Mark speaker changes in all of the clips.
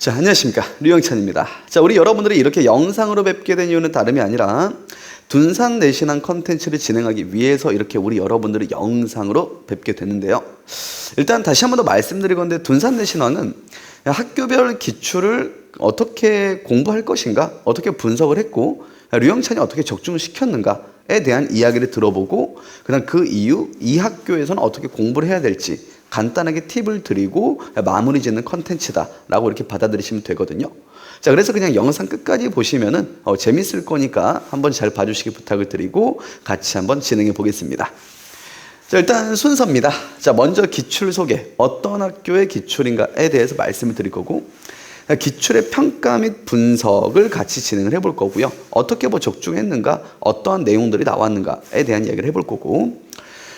Speaker 1: 자, 안녕하십니까. 류영찬입니다. 자, 우리 여러분들이 이렇게 영상으로 뵙게 된 이유는 다름이 아니라 둔산 내신한 컨텐츠를 진행하기 위해서 이렇게 우리 여러분들이 영상으로 뵙게 됐는데요. 일단 다시 한 번 더 말씀드리건데 둔산 내신화는 학교별 기출을 어떻게 공부할 것인가, 어떻게 분석을 했고 류영찬이 어떻게 적중을 시켰는가에 대한 이야기를 들어보고 그다음 그 이후 이 학교에서는 어떻게 공부를 해야 될지 간단하게 팁을 드리고 마무리 짓는 컨텐츠다라고 이렇게 받아들이시면 되거든요. 자, 그래서 그냥 영상 끝까지 보시면은 재밌을 거니까 한번 잘 봐주시기 부탁을 드리고 같이 한번 진행해 보겠습니다. 자, 일단 순서입니다. 자, 먼저 기출 소개, 어떤 학교의 기출인가에 대해서 말씀을 드릴 거고 기출의 평가 및 분석을 같이 진행을 해볼 거고요. 어떻게 적중했는가, 어떠한 내용들이 나왔는가에 대한 이야기를 해볼 거고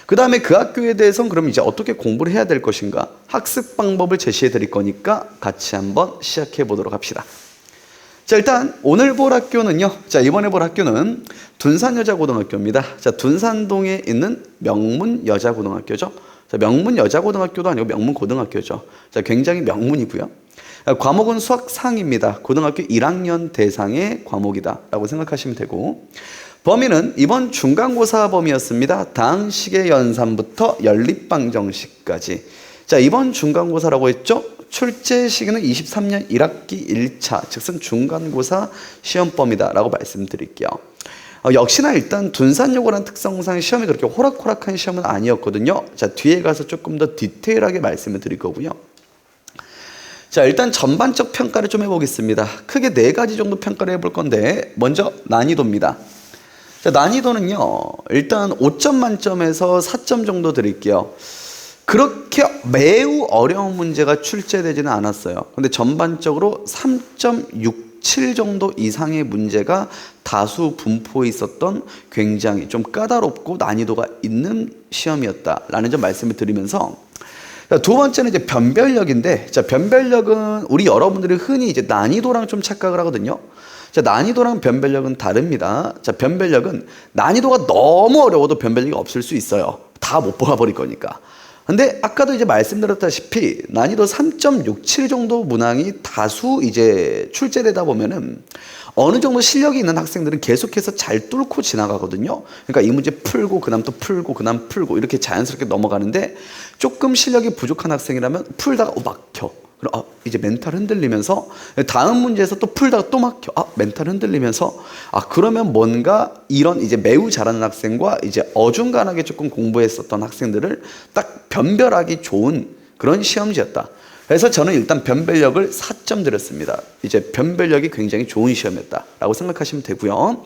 Speaker 1: 그 다음에 그 학교에 대해서는 그럼 이제 어떻게 공부를 해야 될 것인가 학습 방법을 제시해 드릴 거니까 같이 한번 시작해 보도록 합시다. 자, 일단 오늘 볼 학교는요. 자, 이번에 볼 학교는 둔산여자고등학교입니다. 자, 둔산동에 있는 명문여자고등학교죠. 자, 명문여자고등학교도 아니고 명문고등학교죠. 자, 굉장히 명문이고요. 과목은 수학 상입니다. 고등학교 1학년 대상의 과목이다라고 생각하시면 되고 범위는 이번 중간고사 범위였습니다. 당식의 연산부터 연립방정식까지. 자, 이번 중간고사라고 했죠? 출제 시기는 23년 1학기 1차, 즉슨 중간고사 시험 범위다라고 말씀드릴게요. 역시나 일단 둔산여고라는 특성상 시험이 그렇게 호락호락한 시험은 아니었거든요. 자, 뒤에 가서 조금 더 디테일하게 말씀을 드릴 거고요. 자, 일단 전반적 평가를 좀 해보겠습니다. 크게 4가지 정도 평가를 해볼 건데 먼저 난이도입니다. 자, 난이도는요, 일단 5점 만점에서 4점 정도 드릴게요. 그렇게 매우 어려운 문제가 출제되지는 않았어요. 근데 전반적으로 3.67 정도 이상의 문제가 다수 분포해 있었던 굉장히 좀 까다롭고 난이도가 있는 시험이었다라는 점 말씀을 드리면서 두 번째는 이제 변별력인데, 자, 변별력은 우리 여러분들이 흔히 이제 난이도랑 좀 착각을 하거든요. 자, 난이도랑 변별력은 다릅니다. 자, 변별력은 난이도가 너무 어려워도 변별력이 없을 수 있어요. 다 못 뽑아버릴 거니까. 근데 아까도 이제 말씀드렸다시피 난이도 3.67 정도 문항이 다수 이제 출제되다 보면은 어느 정도 실력이 있는 학생들은 계속해서 잘 뚫고 지나가거든요. 그러니까 이 문제 풀고 그다음 또 풀고 그다음 풀고 이렇게 자연스럽게 넘어가는데 조금 실력이 부족한 학생이라면 풀다가 막혀. 그럼 이제 멘탈 흔들리면서 다음 문제에서 또 풀다가 또 막혀. 멘탈 흔들리면서 그러면 뭔가 이런 이제 매우 잘하는 학생과 이제 어중간하게 조금 공부했었던 학생들을 딱 변별하기 좋은 그런 시험지였다. 그래서 저는 일단 변별력을 4점 드렸습니다. 이제 변별력이 굉장히 좋은 시험이었다라고 생각하시면 되고요.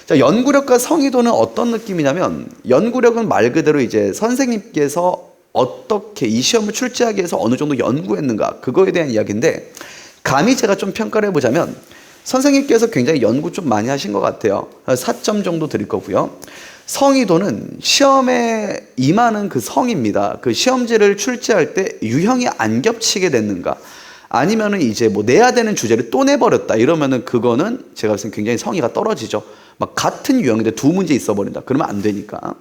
Speaker 1: 자, 연구력과 성의도는 어떤 느낌이냐면 연구력은 말 그대로 이제 선생님께서 어떻게 이 시험을 출제하기 위해서 어느 정도 연구했는가 그거에 대한 이야기인데 감히 제가 좀 평가를 해보자면 선생님께서 굉장히 연구 좀 많이 하신 것 같아요. 4점 정도 드릴 거고요. 성의도는 시험에 임하는 그 성입니다. 그 시험지를 출제할 때 유형이 안 겹치게 됐는가 아니면은 이제 내야 되는 주제를 또 내버렸다 이러면은 그거는 제가 봤을 때 굉장히 성의가 떨어지죠. 막 같은 유형인데 2문제 있어 버린다. 그러면 안 되니까.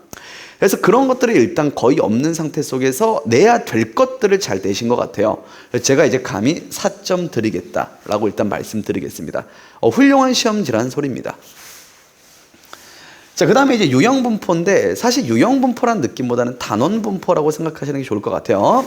Speaker 1: 그래서 그런 것들이 일단 거의 없는 상태 속에서 내야 될 것들을 잘 내신 것 같아요. 그래서 제가 이제 감히 4점 드리겠다라고 일단 말씀드리겠습니다. 훌륭한 시험지라는 소리입니다. 자, 그 다음에 이제 유형분포인데 사실 유형분포라는 느낌보다는 단원분포라고 생각하시는 게 좋을 것 같아요.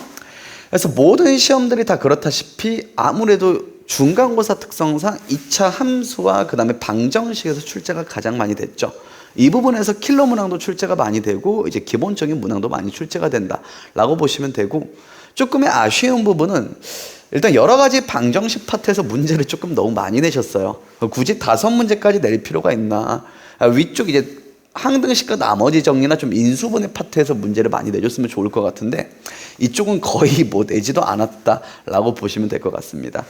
Speaker 1: 그래서 모든 시험들이 다 그렇다시피 아무래도 중간고사 특성상 2차 함수와 그 다음에 방정식에서 출제가 가장 많이 됐죠. 이 부분에서 킬러 문항도 출제가 많이 되고 이제 기본적인 문항도 많이 출제가 된다라고 보시면 되고 조금의 아쉬운 부분은 일단 여러 가지 방정식 파트에서 문제를 조금 너무 많이 내셨어요. 굳이 5문제까지 낼 필요가 있나? 위쪽 이제 항등식과 나머지 정리나 좀 인수분해 파트에서 문제를 많이 내줬으면 좋을 것 같은데 이쪽은 거의 내지도 않았다라고 보시면 될 것 같습니다.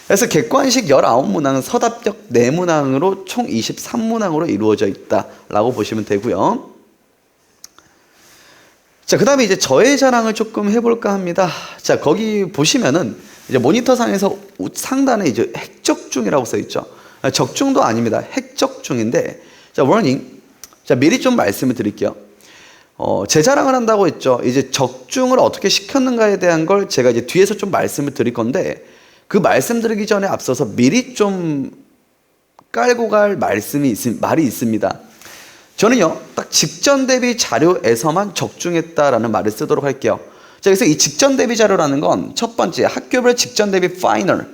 Speaker 1: 그래서 객관식 19문항은 서답적 4문항으로 총 23문항으로 이루어져 있다라고 보시면 되고요. 자, 그 다음에 이제 저의 자랑을 조금 해볼까 합니다. 자, 거기 보시면은 이제 모니터상에서 상단에 이제 핵적중이라고 써있죠. 적중도 아닙니다. 핵적중인데, 자, 워닝. 자, 미리 좀 말씀을 드릴게요. 제 자랑을 한다고 했죠. 이제 적중을 어떻게 시켰는가에 대한 걸 제가 이제 뒤에서 좀 말씀을 드릴 건데, 그 말씀드리기 전에 앞서서 미리 좀 깔고 갈 말이 있습니다. 저는요, 딱 직전 대비 자료에서만 적중했다라는 말을 쓰도록 할게요. 자, 그래서 이 직전 대비 자료라는 건 첫 번째, 학교별 직전 대비 파이널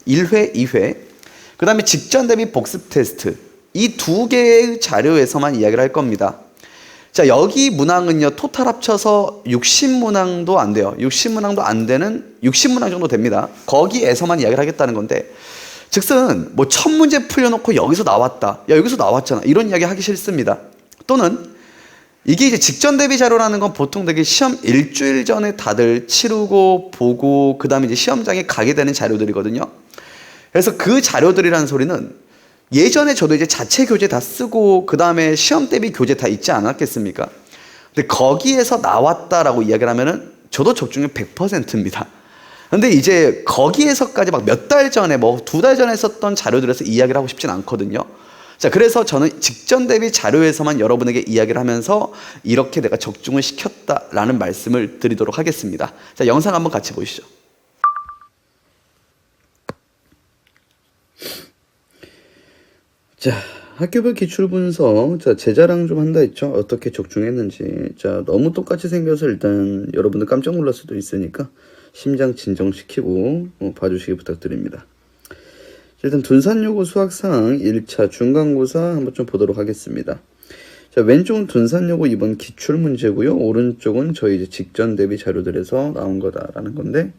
Speaker 1: 1회, 2회, 그 다음에 직전 대비 복습 테스트, 이 두 개의 자료에서만 이야기를 할 겁니다. 자, 여기 문항은요, 토탈 합쳐서 60문항도 안 돼요. 60문항도 안 되는 60문항 정도 됩니다. 거기에서만 이야기를 하겠다는 건데, 즉슨 뭐 1000문제 풀려놓고 여기서 나왔다, 야 여기서 나왔잖아, 이런 이야기 하기 싫습니다. 또는 이게 이제 직전 대비 자료라는 건 보통 되게 시험 일주일 전에 다들 치르고 보고 그 다음에 이제 시험장에 가게 되는 자료들이거든요. 그래서 그 자료들이라는 소리는 예전에 저도 이제 자체 교재 다 쓰고 그 다음에 시험 대비 교재 다 있지 않았겠습니까? 근데 거기에서 나왔다라고 이야기를 하면은 저도 적중률 100%입니다. 근데 이제 거기에서까지 막 몇 달 전에 뭐 2달 전에 썼던 자료들에서 이야기를 하고 싶진 않거든요. 자, 그래서 저는 직전 대비 자료에서만 여러분에게 이야기를 하면서 이렇게 내가 적중을 시켰다라는 말씀을 드리도록 하겠습니다. 자, 영상 한번 같이 보시죠. 자, 학교별 기출 분석. 자, 제 자랑 좀 한다 했죠. 어떻게 적중했는지. 자, 너무 똑같이 생겨서 일단 여러분들 깜짝 놀랄 수도 있으니까 심장 진정시키고 봐주시기 부탁드립니다. 일단 둔산여고 수학상 1차 중간고사 한번 좀 보도록 하겠습니다. 자, 왼쪽은 둔산여고 이번 기출 문제고요. 오른쪽은 저희 이제 직전 대비 자료들에서 나온 거다라는 건데,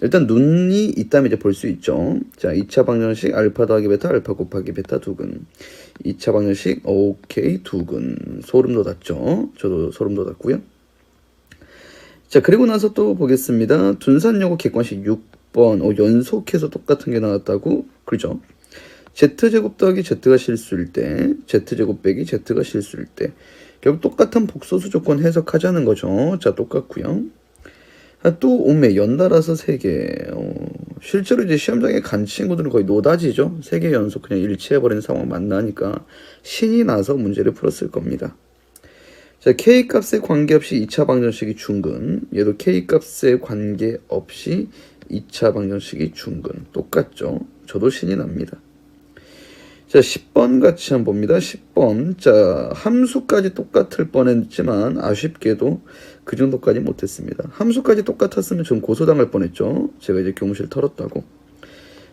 Speaker 1: 일단 눈이 있다면 이제 볼 수 있죠. 자, 2차 방정식 알파 더하기 베타, 알파 곱하기 베타 두근. 2차 방정식 오케이 두근. 소름 돋았죠. 저도 소름 돋았고요. 자, 그리고 나서 또 보겠습니다. 둔산여고 객관식 6번. 연속해서 똑같은 게 나왔다고? 그렇죠. z제곱 더하기 z가 실수일 때, z제곱 빼기 z가 실수일 때. 결국 똑같은 복소수 조건 해석하자는 거죠. 자, 똑같고요. 또 오메 연달아서 3개. 실제로 이제 시험장에 간 친구들은 거의 노다지죠. 3개 연속 그냥 일치해버리는 상황 만나니까 신이 나서 문제를 풀었을 겁니다. 자, K값에 관계없이 2차 방정식이 중근. 얘도 K값에 관계없이 2차 방정식이 중근. 똑같죠. 저도 신이 납니다. 자, 10번 같이 한번 봅니다. 10번. 자, 함수까지 똑같을 뻔했지만 아쉽게도 그 정도까지 못했습니다. 함수까지 똑같았으면 좀 고소당할 뻔했죠. 제가 이제 교무실 털었다고.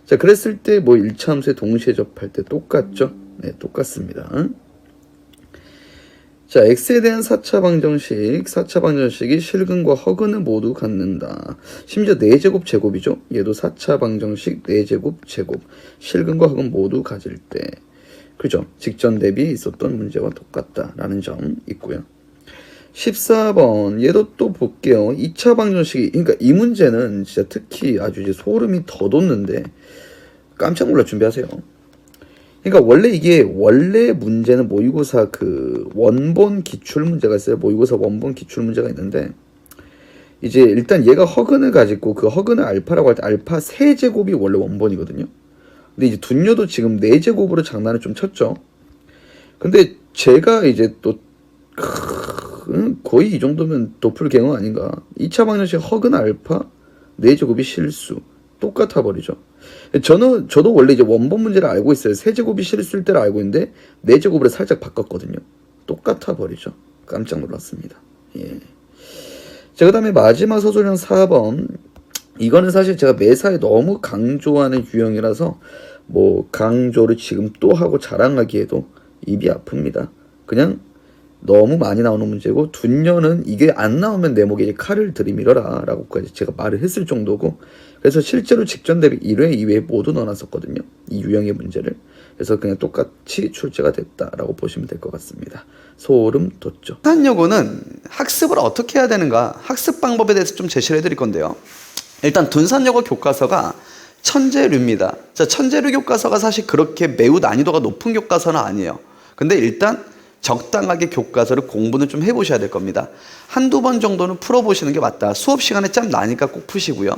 Speaker 1: 자, 그랬을 때 뭐 1차 함수에 동시에 접할 때 똑같죠. 네, 똑같습니다. 자, x에 대한 4차 방정식이 실근과 허근을 모두 갖는다. 심지어 4제곱 제곱이죠. 얘도 4차 방정식 4제곱 제곱. 실근과 허근 모두 가질 때. 그죠? 직전 대비에 있었던 문제와 똑같다라는 점 있고요. 14번. 얘도 또 볼게요. 2차 방정식이, 그러니까 이 문제는 진짜 특히 아주 이제 소름이 더 돋는데 깜짝 놀랄 준비하세요. 그러니까 원래 문제는 모의고사 그 원본 기출 문제가 있어요. 모의고사 원본 기출 문제가 있는데, 이제 일단 얘가 허근을 가지고 그 허근을 알파라고 할 때 알파 세제곱이 원래 원본이거든요. 근데 이제 둔요도 지금 4제곱으로 장난을 좀 쳤죠. 근데 제가 이제 또 거의 이 정도면 도플갱어 아닌가. 2차 방정식 허근 알파 4제곱이 실수. 똑같아 버리죠. 저도 원래 이제 원본 문제를 알고 있어요. 세제곱이 실수일 때를 알고 있는데 4제곱으로 살짝 바꿨거든요. 똑같아 버리죠. 깜짝 놀랐습니다. 예. 자, 그 다음에 마지막 서술형 4번. 이거는 사실 제가 매사에 너무 강조하는 유형이라서 뭐 강조를 지금 또 하고 자랑하기에도 입이 아픕니다. 그냥 너무 많이 나오는 문제고, 둔녀는 이게 안 나오면 내 목에 칼을 들이밀어라 라고까지 제가 말을 했을 정도고, 그래서 실제로 직전 대비 1회, 2회 모두 넣어놨었거든요. 이 유형의 문제를. 그래서 그냥 똑같이 출제가 됐다라고 보시면 될 것 같습니다. 소름 돋죠. 둔산여고는 학습을 어떻게 해야 되는가, 학습 방법에 대해서 좀 제시를 해드릴 건데요. 일단 둔산여고 교과서가 천재류입니다. 자, 천재류 교과서가 사실 그렇게 매우 난이도가 높은 교과서는 아니에요. 근데 일단 적당하게 교과서를 공부는 좀 해보셔야 될 겁니다. 한두 번 정도는 풀어보시는 게 맞다. 수업 시간에 짬 나니까 꼭 푸시고요.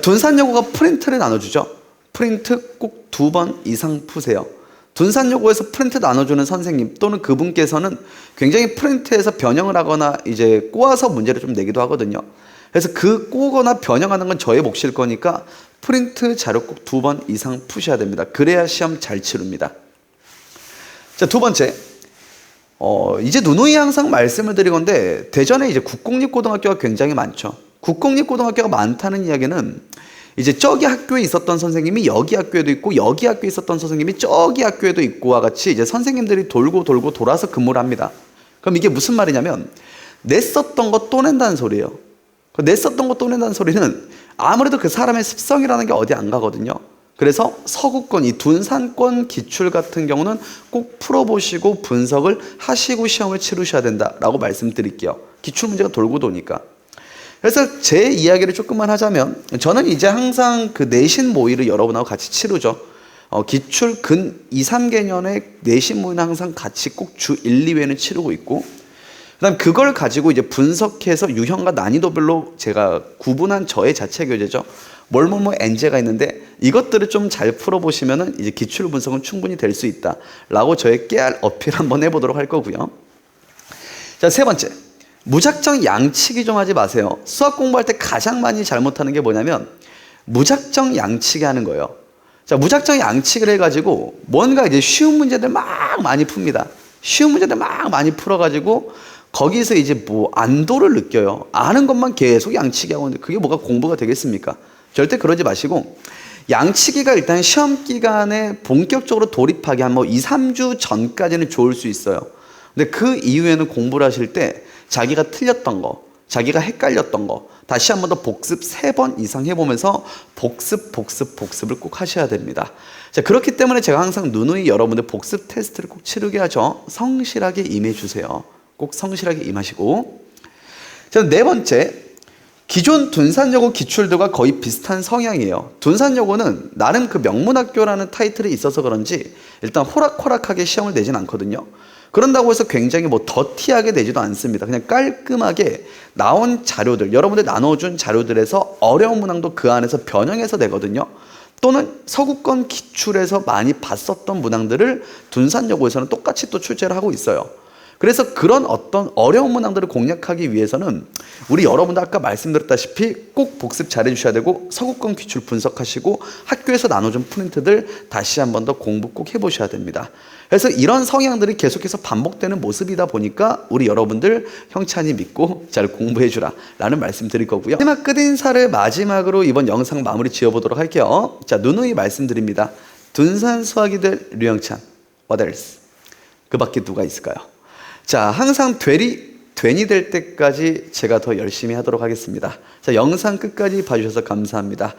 Speaker 1: 둔산여고가 프린트를 나눠주죠. 프린트 꼭 2번 이상 푸세요. 둔산여고에서 프린트 나눠주는 선생님 또는 그분께서는 굉장히 프린트에서 변형을 하거나 이제 꼬아서 문제를 좀 내기도 하거든요. 그래서 그 꼬거나 변형하는 건 저의 몫일 거니까 프린트 자료 꼭 2번 이상 푸셔야 됩니다. 그래야 시험 잘 치릅니다. 자, 두 번째. 이제 누누이 항상 말씀을 드린 건데, 대전에 이제 국공립고등학교가 굉장히 많죠. 국공립고등학교가 많다는 이야기는 이제 저기 학교에 있었던 선생님이 여기 학교에도 있고, 여기 학교에 있었던 선생님이 저기 학교에도 있고와 같이 이제 선생님들이 돌고 돌아서 근무를 합니다. 그럼 이게 무슨 말이냐면, 냈었던 거 또 낸다는 소리예요. 냈었던 거 또 낸다는 소리는 아무래도 그 사람의 습성이라는 게 어디 안 가거든요. 그래서 서구권, 이 둔산권 기출 같은 경우는 꼭 풀어보시고 분석을 하시고 시험을 치르셔야 된다라고 말씀드릴게요. 기출 문제가 돌고 도니까. 그래서 제 이야기를 조금만 하자면, 저는 이제 항상 그 내신 모의를 여러분하고 같이 치르죠. 기출 근 2, 3개년의 내신 모의는 항상 같이 꼭 주 1, 2회는 치르고 있고, 그다음 그걸 가지고 이제 분석해서 유형과 난이도별로 제가 구분한 저의 자체 교재죠. 뭐뭐 엔제가 있는데 이것들을 좀 잘 풀어보시면은 이제 기출 분석은 충분히 될 수 있다라고 저의 깨알 어필 한번 해보도록 할 거고요. 자, 세 번째. 무작정 양치기 좀 하지 마세요. 수학 공부할 때 가장 많이 잘못하는 게 뭐냐면 무작정 양치기 하는 거예요. 자, 무작정 양치기를 해가지고 뭔가 이제 쉬운 문제들 막 많이 풉니다. 쉬운 문제들 막 많이 풀어가지고 거기서 이제 뭐 안도를 느껴요. 아는 것만 계속 양치기 하고 있는데 그게 뭐가 공부가 되겠습니까? 절대 그러지 마시고, 양치기가 일단 시험 기간에 본격적으로 돌입하기 한 뭐 2, 3주 전까지는 좋을 수 있어요. 근데 그 이후에는 공부를 하실 때 자기가 틀렸던 거, 자기가 헷갈렸던 거 다시 한 번 더 복습 3번 이상 해보면서 복습을 꼭 하셔야 됩니다. 자, 그렇기 때문에 제가 항상 누누이 여러분들 복습 테스트를 꼭 치르게 하죠. 성실하게 임해주세요. 꼭 성실하게 임하시고. 자, 네 번째. 기존 둔산여고 기출들과 거의 비슷한 성향이에요. 둔산여고는 나름 그 명문학교라는 타이틀이 있어서 그런지 일단 호락호락하게 시험을 내진 않거든요. 그런다고 해서 굉장히 뭐 더티하게 내지도 않습니다. 그냥 깔끔하게 나온 자료들, 여러분들 나눠준 자료들에서 어려운 문항도 그 안에서 변형해서 내거든요. 또는 서구권 기출에서 많이 봤었던 문항들을 둔산여고에서는 똑같이 또 출제를 하고 있어요. 그래서 그런 어떤 어려운 문항들을 공략하기 위해서는 우리 여러분들 아까 말씀드렸다시피 꼭 복습 잘 해주셔야 되고, 서구권 기출 분석하시고 학교에서 나눠준 프린트들 다시 한 번 더 공부 꼭 해보셔야 됩니다. 그래서 이런 성향들이 계속해서 반복되는 모습이다 보니까 우리 여러분들 형찬이 믿고 잘 공부해주라 라는 말씀 드릴 거고요. 마지막 끝인사를 마지막으로 이번 영상 마무리 지어보도록 할게요. 자, 누누이 말씀드립니다. 둔산 수학이들 류영찬, what else? 그 밖에 누가 있을까요? 자, 항상 된이 될 때까지 제가 더 열심히 하도록 하겠습니다. 자, 영상 끝까지 봐주셔서 감사합니다.